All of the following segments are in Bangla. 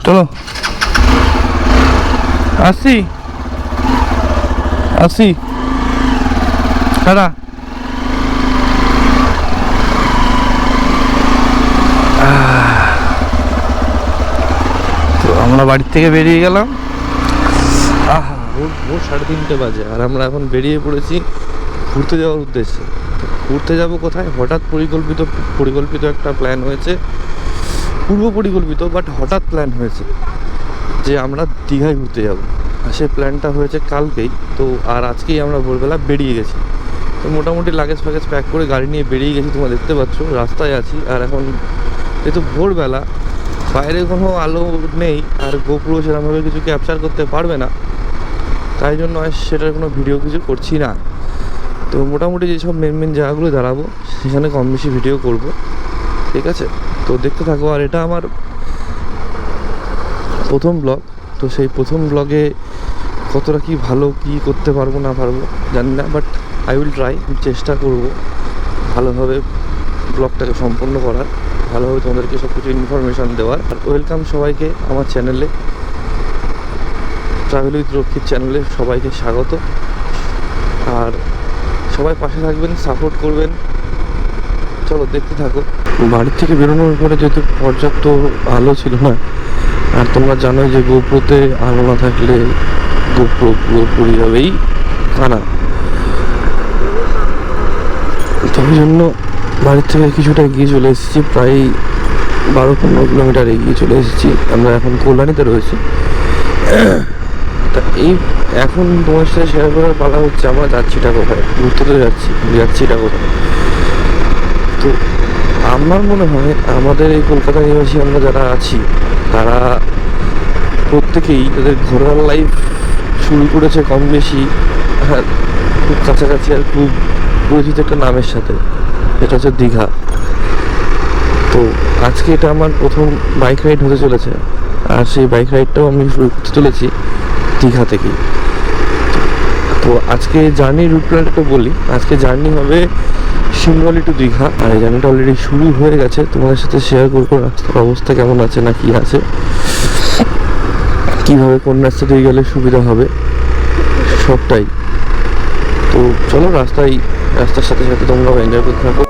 চলো আসি আসি দাদা। তো আমরা বাড়ির থেকে বেরিয়ে গেলাম। ভোর 3:30 বাজে, আর আমরা এখন বেরিয়ে পড়েছি ঘুরতে যাওয়ার উদ্দেশ্যে। ঘুরতে যাব কোথায়? হঠাৎ পরিকল্পিত একটা প্ল্যান হয়েছে, পূর্ব পরিকল্পিত বাট হঠাৎ প্ল্যান হয়েছে যে আমরা দীঘায় ঘুরতে যাব। আর সেই প্ল্যানটা হয়েছে কালকেই। তো আর আজকেই আমরা ভোরবেলা বেরিয়ে গেছি। তো মোটামুটি লাগেজ ফ্যাগেজ প্যাক করে গাড়ি নিয়ে বেরিয়ে গেছি। তোমরা দেখতে পাচ্ছ রাস্তায় আছি। আর এখন যেহেতু ভোরবেলা, বাইরে কোনো আলো নেই, আর গোপ্রো সেরকমভাবে কিছু ক্যাপচার করতে পারবে না, তাই জন্য সেটার কোনো ভিডিও কিছু করছি না। তো মোটামুটি যেসব মেন জায়গাগুলো দাঁড়াবো সেখানে কম বেশি ভিডিও করব, ঠিক আছে? তো দেখতে থাকো। আর এটা আমার প্রথম ব্লগ। তো সেই প্রথম ব্লগে কতটা কি ভালো কি করতে পারবো না পারবো জানি না, বাট আই উইল ট্রাই। চেষ্টা করব ভালোভাবে ব্লগটাকে সম্পন্ন করার, ভালোভাবে তোমাদেরকে সব কিছু ইনফরমেশান দেওয়ার। আর ওয়েলকাম সবাইকে আমার চ্যানেলে, ট্রাভেল উইথ রক্ষিত চ্যানেলে সবাইকে স্বাগত। আর সবাই পাশে থাকবেন, সাপোর্ট করবেন। চলো দেখতে থাকো। বাড়ির থেকে বেরোনোর পরে যেহেতু পর্যাপ্ত আলো ছিল না, আর তোমরা জানোই যে গোপ্রোতে আলো না থাকলে গোপ্রো পুরোপুরি যাবেই কানা। তাই জন্য বাড়ির থেকে কিছুটা এগিয়ে চলে এসেছি, প্রায় 12-15 কিলোমিটার এগিয়ে চলে এসেছি। আমরা এখন কল্যাণীতে রয়েছি। তা এই এখন তোমার সাথে শেয়ার করার পালা হচ্ছে আমরা যাচ্ছিটা কোথায়। ঘুরতে তো যাচ্ছিটা কোথায়। তো আমার মনে হয় আমাদের এই কলকাতা নিবাসী আমরা যারা আছি তারা প্রত্যেকেই তাদের ঘোরার লাইফ শুরু করেছে কম বেশি খুব কাছাকাছি আর খুব পরিচিত একটা নামের সাথে, এটা হচ্ছে দীঘা। তো আজকে এটা আমার প্রথম বাইক রাইড হতে চলেছে, আর সেই বাইক রাইডটাও আমি শুরু করতে চলেছি দীঘা থেকেই। তো আজকে জার্নি রুট প্ল্যানটা বলি। আজকে জার্নি হবে শিমলা টু দীঘা, আর এই জার্নিটা অলরেডি শুরু হয়ে গেছে। তোমাদের সাথে শেয়ার করবো রাস্তার অবস্থা কেমন আছে না কি আছে, কীভাবে কোন রাস্তা দিয়ে গেলে সুবিধা হবে সবটাই। তো চলো রাস্তার সাথে সাথে তোমরাও এনজয় করতে থাকো।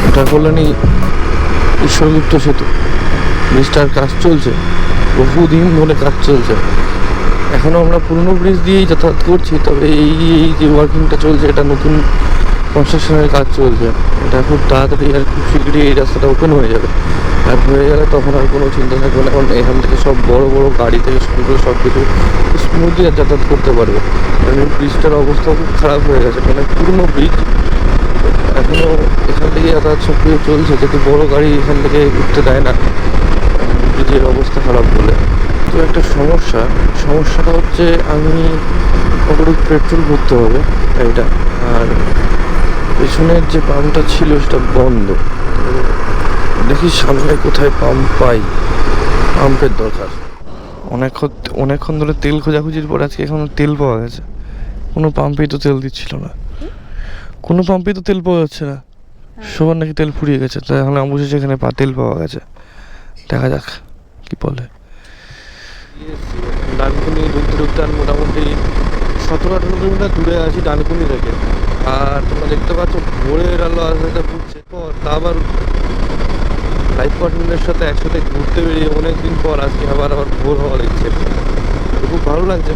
এটা কল্যাণী ঈশ্বরগুপ্ত সেতু, ব্রিজটার কাজ চলছে, বহুদিন ধরে কাজ চলছে। এখনও আমরা পুরনো ব্রিজ দিয়েই যাতায়াত করছি, তবে এই যে ওয়ার্কিংটা চলছে এটা নতুন কনস্ট্রাকশনের কাজ চলছে। এটা খুব তাড়াতাড়ি আর খুব শীঘ্রই এই রাস্তাটা ওপেন হয়ে যাবে। আর হয়ে গেলে তখন আর কোনো চিন্তা থাকবে না, কারণ এখান থেকে সব বড় বড় গাড়ি থেকে শুরু করে সব কিছু স্মুথলি যাতায়াত করতে পারবে। কারণ এই ব্রিজটার অবস্থা খুব খারাপ হয়ে গেছে, মানে পুরনো ব্রিজ, এখনও এখান থেকে যাতায়াত সব কিছু চলছে, যেহেতু বড় গাড়ি এখান থেকে উঠতে দেয় না ব্রিজের অবস্থা খারাপ বলে। তো একটা সমস্যাটা হচ্ছে আমি কতটুকু পেট্রোল ভরতে হবে এটা, আর পেছনের যে পাম্পটা ছিল সেটা বন্ধ। দেখি সামনে কোথায় পাম্প পাই, পাম্পের দরকার। অনেকক্ষণ ধরে তেল খোঁজাখুঁজির পর আজকে এখনো তেল পাওয়া গেছে। কোনো পাম্পেই তো তেল দিচ্ছিল না, কোনো পাম্পেই তো তেল পাওয়া যাচ্ছে না। সবার নাকি তেল ফুরিয়ে গেছে, তাই এখন আমি বুঝেছি এখানে তেল পাওয়া গেছে। দেখা যাক কি বলে। ডানকুনি ঢুকতে আর মোটামুটি 17-18 কিলোমিটার দূরে আছি ডানকুনি থেকে। আর তোমরা দেখতে পাচ্ছ ভোরের আলো আস্তে আস্তে ফুটছে। তা আবার লাইফ পার্টনারের সাথে একসাথে ঘুরতে বেরিয়ে অনেকদিন পর আজকে আবার ভোর হওয়া দেখছে, খুব ভালো লাগছে।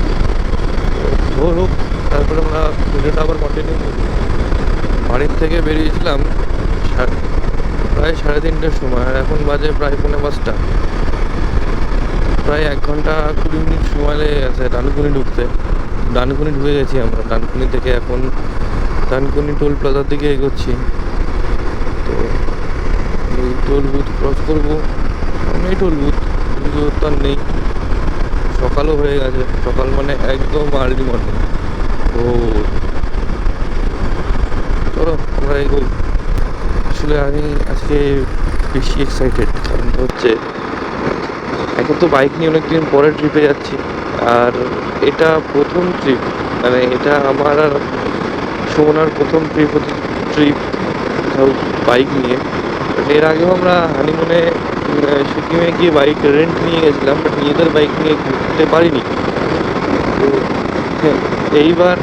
ভোর হোক, তারপরে আমরা ভিডিওটা আবার কন্টিনিউ করব। বাড়ির থেকে বেরিয়েছিলাম প্রায় 3:30টার সময়, আর এখন বাজে প্রায় 4:45। প্রায় 1 ঘন্টা 20 মিনিট সময় লেগে গেছে ডানকুনি ঢুকতে। ডানকুনি ঢুকে গেছি আমরা। ডানকুনি থেকে এখন ডানকুনি টোল প্লাজার দিকে এগোচ্ছি। তো এই টোল বুথ ক্রস করবো, সামনেই টোল বুথ, কিন্তু তার নেই। সকালও হয়ে গেছে, সকাল মানে একদম আর্লি মর্নিং। তো চলো আমরা এগোই। আসলে আমি আজকে বেশি এক্সাইটেড, কারণটা হচ্ছে এখন তো বাইক নিয়ে অনেকদিন পরে ট্রিপে যাচ্ছি। আর এটা প্রথম ট্রিপ, মানে এটা আমার আর সুমনার প্রথম ট্রিপ কোথাও বাইক নিয়ে। বাট এর আগেও আমরা হানিমুনে সিকিমে গিয়ে বাইক রেন্ট নিয়ে গেছিলাম, বাট নিজেদের বাইক নিয়ে ঘুরতে পারিনি। তো হ্যাঁ, এইবার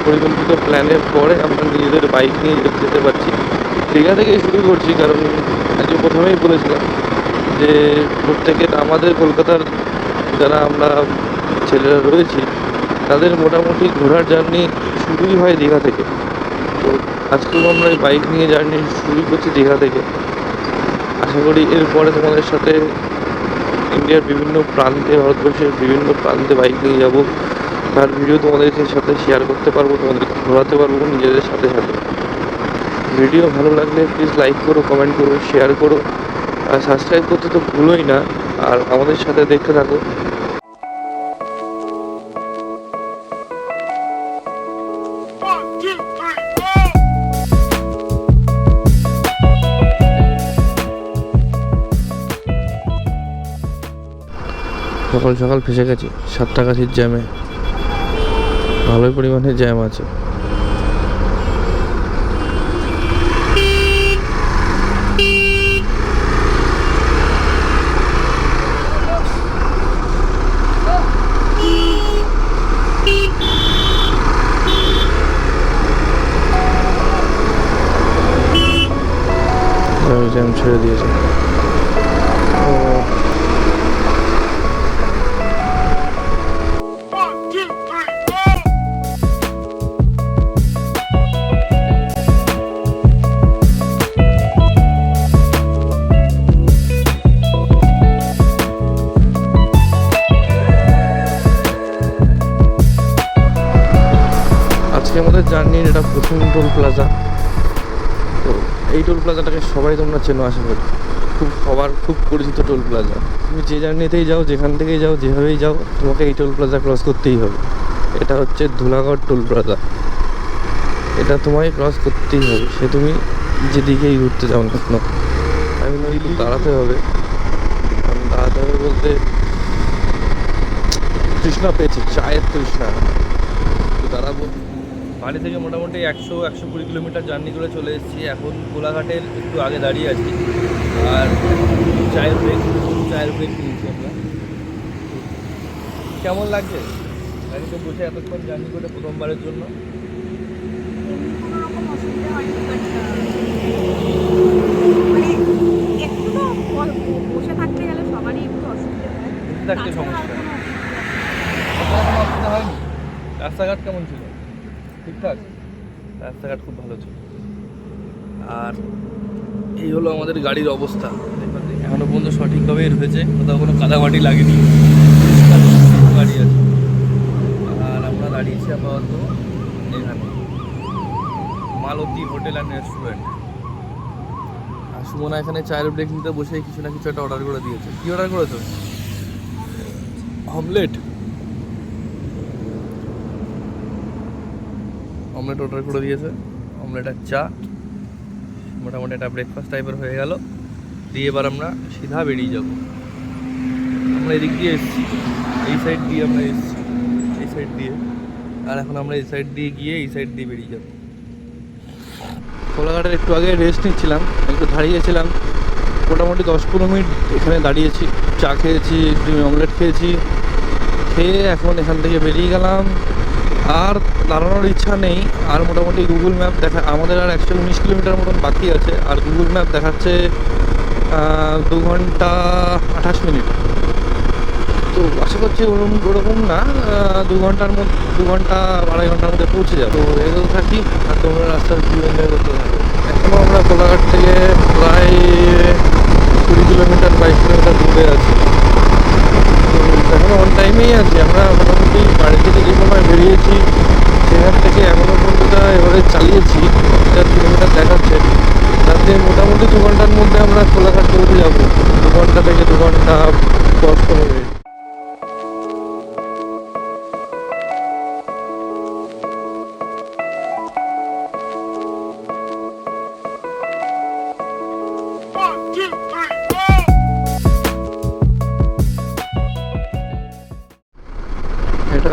পরিকল্পিত প্ল্যানের পরে আমরা নিজেদের বাইক নিয়ে যেতে পারছি। দীঘা থেকে শুরু করছি, কারণ আজকে প্রথমেই বলেছিলাম যে প্রত্যেকের আমাদের কলকাতার যারা আমরা ছেলেরা রয়েছি তাদের মোটামুটি ঘোরার জার্নি শুরুই হয় দীঘা থেকে। তো আজকেও আমরা এই বাইক নিয়ে জার্নি শুরু করছি দীঘা থেকে। আশা করি এরপরে তোমাদের সাথে ইন্ডিয়ার বিভিন্ন প্রান্তে, ভারতবর্ষের বিভিন্ন প্রান্তে বাইক নিয়ে যাব, তার ভিডিও তোমাদের সাথে শেয়ার করতে পারবো, তোমাদেরকে ঘোরাতে পারবো নিজেদের সাথে সাথে। ভিডিও ভালো লাগলে প্লিজ লাইক করো, কমেন্ট করো, শেয়ার করো, আর সাবস্ক্রাইব করতে তো ভুলোই না। আর আমাদের সাথে দেখতে থাকো। সকাল সকাল ফেসে গেছি সাতটাগাছির জ্যামে, ভালোই পরিমাণে জ্যাম আছে। জ্যাম ছেড়ে দিয়েছে। আজকে আমাদের জার্নির এটা প্রথম টোল প্লাজা। তো এই টোল প্লাজাটাকে সবাই তোমরা চেনো আশা করি, সবার খুব পরিচিত টোল প্লাজা। তুমি যে জার্নিতেই যাও, যেখান থেকেই যাও, যেভাবেই যাও, তোমাকে এই টোল প্লাজা ক্রস করতেই হবে। এটা হচ্ছে ধুলাগড় টোল প্লাজা। এটা তোমায় ক্রস করতেই হবে, সে তুমি যেদিকেই ঘুরতে যাও না কেন। আমি নয় একটু দাঁড়াতে হবে, কারণ দাঁড়াতে হবে বলতে তৃষ্ণা পেয়েছি, চায়ের তৃষ্ণা। একটু দাঁড়াবো। বাড়ি থেকে মোটামুটি 100-120 কিলোমিটার জার্নি করে চলে এসেছি। এখন কোলাঘাটের একটু আগে দাঁড়িয়ে আছি, আর চায়ের ব্রেক নিয়েছি আমরা। কেমন লাগছে গাড়িতে বসে এতক্ষণ জার্নি করে প্রথমবারের জন্য? বসে থাকতে গেলে সবারই একটু অসুবিধা হয়। থাকতে সমস্যা হয়নি। রাস্তাঘাট কেমন ছিল? ঠিকঠাক, রাস্তাঘাট খুব ভালো ছিল। আর এই হলো আমাদের গাড়ির অবস্থা। এখনো পর্যন্ত সঠিকভাবেই রয়েছে, কোথাও কোনো কাদামাটি লাগেনি, গাড়ি আছে। আর আমরা দাঁড়িয়েছি আপাতত এখানে মালতী হোটেল অ্যান্ড রেস্টুরেন্ট। আর সুমনা এখানে চায়ের ব্রেক নিতে বসে কিছু না কিছু একটা অর্ডার করে দিয়েছে। কি অর্ডার করেছো? অমলেট অর্ডার করে দিয়েছে। অমলেট আর চা, মোটামুটি একটা ব্রেকফাস্ট টাইপের হয়ে গেল। দিয়ে এবার আমরা সিধা বেরিয়ে যাব। আমরা এদিক দিয়ে এসেছি, এই সাইড দিয়ে আমরা এসেছি, এই সাইড দিয়ে। আর এখন আমরা এই সাইড দিয়ে গিয়ে এই সাইড দিয়ে বেরিয়ে যাব। কোলাঘাটের একটু আগে রেস্ট নিচ্ছিলাম, একটু দাঁড়িয়েছিলাম মোটামুটি 10-15 মিনিট এখানে দাঁড়িয়েছি, চা খেয়েছি, ডিম অমলেট খেয়েছি। খেয়ে এখন এখান থেকে বেরিয়ে গেলাম। আর দাঁড়ানোর ইচ্ছা নেই। আর মোটামুটি গুগল ম্যাপ দেখা আমাদের আর 119 কিলোমিটার মতন বাকি আছে। আর গুগল ম্যাপ দেখাচ্ছে 2 ঘন্টা 28 মিনিট। তো আশা করছি ওরকম না, 2 ঘন্টার মধ্যে 2 ঘন্টা 2.5 ঘন্টার মধ্যে পৌঁছে যাবো। তো এগোতে থাকি আর তোমরা রাস্তার ভিউ এনজয় করতে থাকো। এখনও আমরা কোলাঘাট থেকে প্রায় 20 কিলোমিটার 22 কিলোমিটার দূরে আছি। এখনো অন টাইমেই আছি। আমরা মোটামুটি বাড়ি থেকে যে সময় বেরিয়েছি সেখান থেকে এখনো পর্যন্ত এবারে চালিয়েছি 50 কিলোমিটার দেখাচ্ছে। তাতে মোটামুটি 2 ঘন্টার মধ্যে আমরা কোলাঘাট পৌঁছে যাবো। 2 ঘন্টা থেকে 2 ঘন্টা 10-15 মিনিট।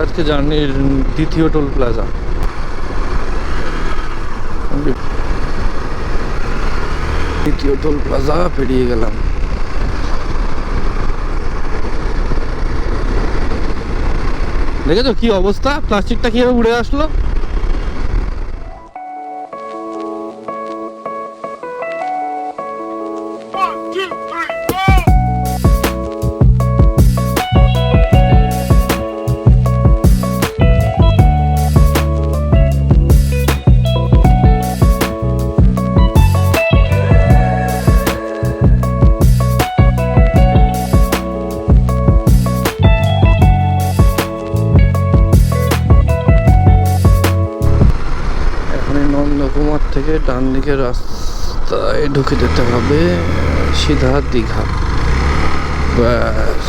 আজকে জার্নির দ্বিতীয় টোল প্লাজা। দ্বিতীয় টোল প্লাজা পেরিয়ে গেলাম। দেখেছো কি অবস্থা, প্লাস্টিকটা কিভাবে উড়ে আসলো। নন্দকুমার থেকে ডান দিকে রাস্তায় ঢুকে যেতে হবে সিধা দীঘা। ব্যাস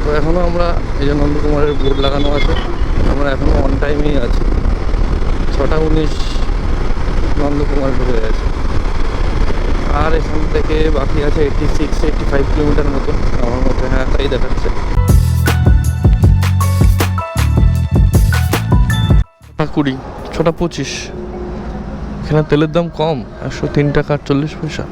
তো এখনো আমরা এই যে নন্দকুমারের বোর্ড লাগানো আছে, আমরা এখনো অন টাইমেই আছি। 6:19 নন্দকুমার ঢুকে গেছে। আর এখান থেকে বাকি আছে 86-85 কিলোমিটার মতন আমার মতে। হ্যাঁ তাই দেখাচ্ছে। 6:20, 6:25। এখানে তেলের দাম কম, 103 টাকা 48 পয়সা।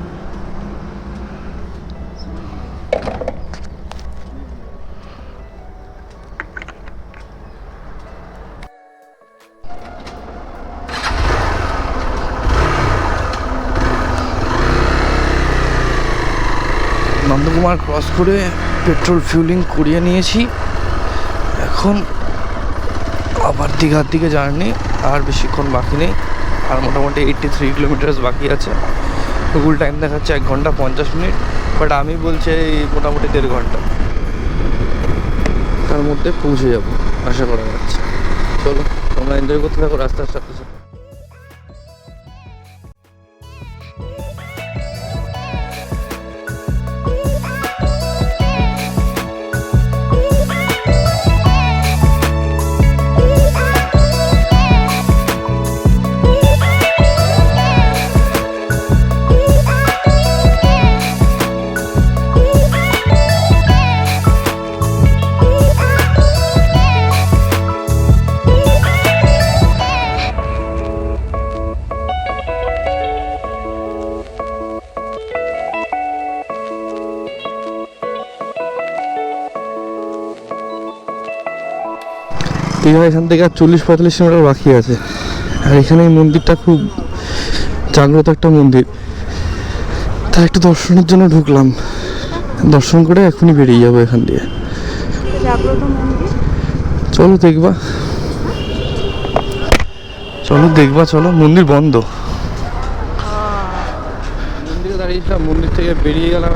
নন্দকুমার ক্রস করে পেট্রোল ফিউলিং করিয়ে নিয়েছি। এখন আবার দীঘার দিকে জার্নি। আর বেশিক্ষণ বাকি নেই, আর মোটামুটি 83 কিলোমিটার বাকি আছে। গুগল টাইম দেখাচ্ছে 1 ঘন্টা 50 মিনিট, বাট আমি বলছি মোটামুটি 1.5 ঘন্টা তার মধ্যে পৌঁছে যাবো আশা করা যাচ্ছে। চলো তোমরা এনজয় করতে থাকো রাস্তার সাথে সাথে। দীঘা এখান থেকে আর 40-45 কিলোমিটার বাকি আছে। আর এখানে এই মন্দিরটা খুব জাগ্রত একটা মন্দির, তাই একটু দর্শনের জন্য ঢুকলাম। দর্শন করে এখনই বেরিয়ে যাবো এখান দিয়ে। চলো দেখবা, চলো দেখবা, চলো। মন্দির বন্ধ। মন্দিরে দাঁড়িয়েছিলাম, মন্দির থেকে বেরিয়ে গেলাম।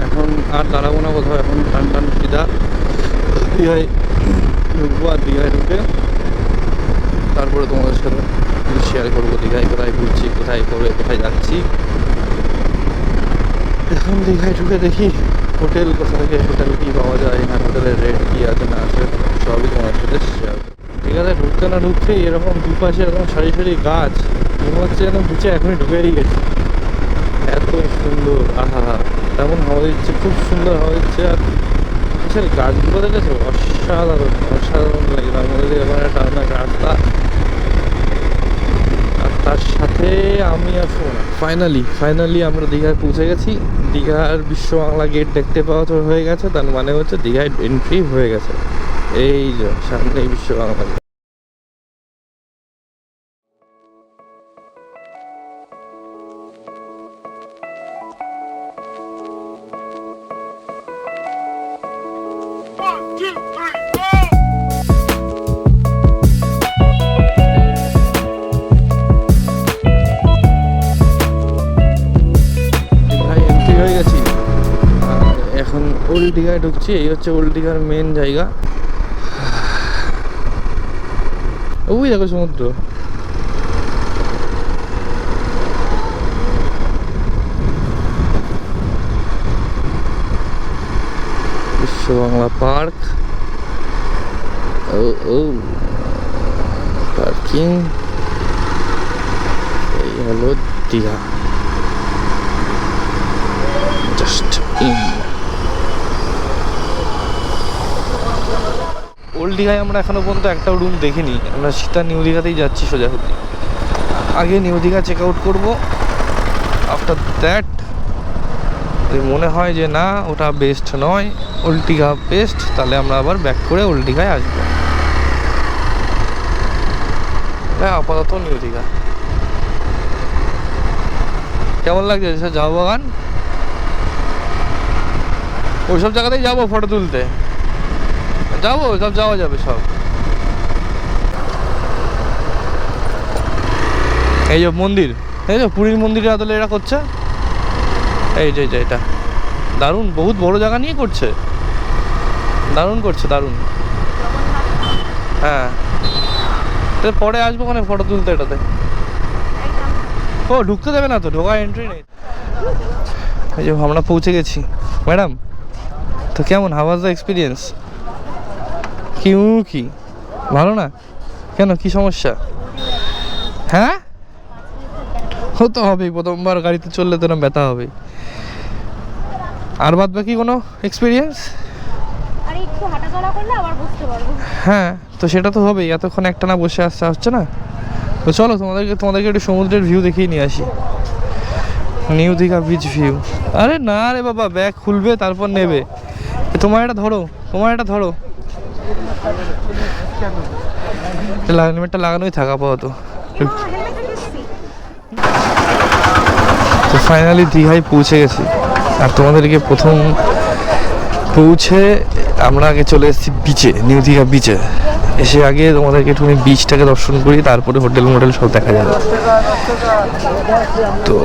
এখন আর দাঁড়াবো না কোথাও। এখন টান সিধা দীঘায় ঢুকবো। আর দীঘায় ঢুকে তারপরে তোমাদের সাথে শেয়ার করবো দীঘায় কোথায় ঘুরছি, কোথায় যাচ্ছি। এখন দীঘায় ঢুকে দেখি হোটেল কোথা থেকে, হোটেল কী পাওয়া যায়, না হোটেলের রেট কী আছে না আছে, সবই তোমার সাথে শেয়ার করবো। ঠিক আছে, ঢুকতে না ঢুকতেই এরকম দুপাশে এরকম সারি গাছ, মনে হচ্ছে যেন বিচে এখনই ঢুকেই গেছে। এত সুন্দর, আহা তেমন হাওয়া দিচ্ছে, খুব সুন্দর হাওয়া দিচ্ছে। আর বিশাল গাছগুলো দেখেছো, অসাধারণ লাগে। তার মধ্যে এবার একটা রাস্তা, আর তার সাথে আমি আর শোনা। ফাইনালি আমরা দীঘায় পৌঁছে গেছি। দীঘার বিশ্ব বাংলা গেট দেখতে পাওয়া তো হয়ে গেছে, তার মানে হচ্ছে দীঘায় এন্ট্রি হয়ে গেছে। এই যে সামনে বিশ্ব বাংলা গেট। ওল্ড দীঘায় ঢুকছি। এই হচ্ছে ওল্ড দীঘার মেন জায়গা। ওই দেখো সমুদ্র। বিশ্ব বাংলা পার্ক, ও পার্কিং। এই হলো দীঘা। Coast in. ওল্ড দীঘায় আমরা এখনো পর্যন্ত একটাও রুম দেখিনি। আমরা সেটা নিউ দীঘাতেই যাচ্ছি সোজাসুজি। আগে নিউ দীঘা চেক আউট করবো, আফটার দ্যাট মনে হয় যে না ওটা বেস্ট নয়, ওল্ড দীঘা বেস্ট, তাহলে আমরা আবার ব্যাক করে ওল্ড দীঘায় আসবো। আপাতত নিউ দীঘা। কেমন লাগছে স্যার ঝাউ বাগান? ওইসব জায়গাতেই যাবো ফটো তুলতে, যাবো, সব যাওয়া যাবে সব। এই যে মন্দির, এই যে পুরীর মন্দিরের আদলে এরা করছে, এই যে এটা দারুণ, বহুত বড় জায়গা নিয়ে করছে, দারুণ করছে, দারুণ। হ্যাঁ, পরে আসবো ওখানে ফটো তুলতে এটাতে। ও ঢুকতে দেবে না তো, ঢোকা এন্ট্রি নেই। এই যে আমরা পৌঁছে গেছি। ম্যাডাম, তো কেমন, হাউ ওয়াজ দ্য এক্সপিরিয়েন্স? কি ভালো না? কেন, কি সমস্যা? হ্যাঁ, হতে হবে, প্রথমবার গাড়িতে চললে তো না ব্যথা হবে। আর বাদ বাকি কোনো এক্সপিরিয়েন্স? আর একটু হাঁটাচলা করলে আবার বুঝতে পারবো। হ্যাঁ, তো সেটা তো হবেই, এতক্ষণ একটা না বসে আসতে হচ্ছে না। তো চলো তোমাদেরকে একটু সমুদ্রের ভিউ দেখিয়ে নিয়ে আসি, নিউ দীঘা বিচ ভিউ। আরে না রে বাবা, ব্যাগ খুলবে তারপর নেবে। তোমার এটা ধরো, হেলমেটটা লাগানোই থাকা আপাতত। তো ফাইনালি দীঘায় পৌঁছে গেছি, আর তোমাদেরকে প্রথম পৌঁছে আমরা আগে চলে এসেছি বিচে, নিউ দীঘা বিচে। এসে আগে তোমাদেরকে একটুখানি বিচটাকে দর্শন করি, তারপরে হোটেল মোটেল সব দেখা যাবে। তো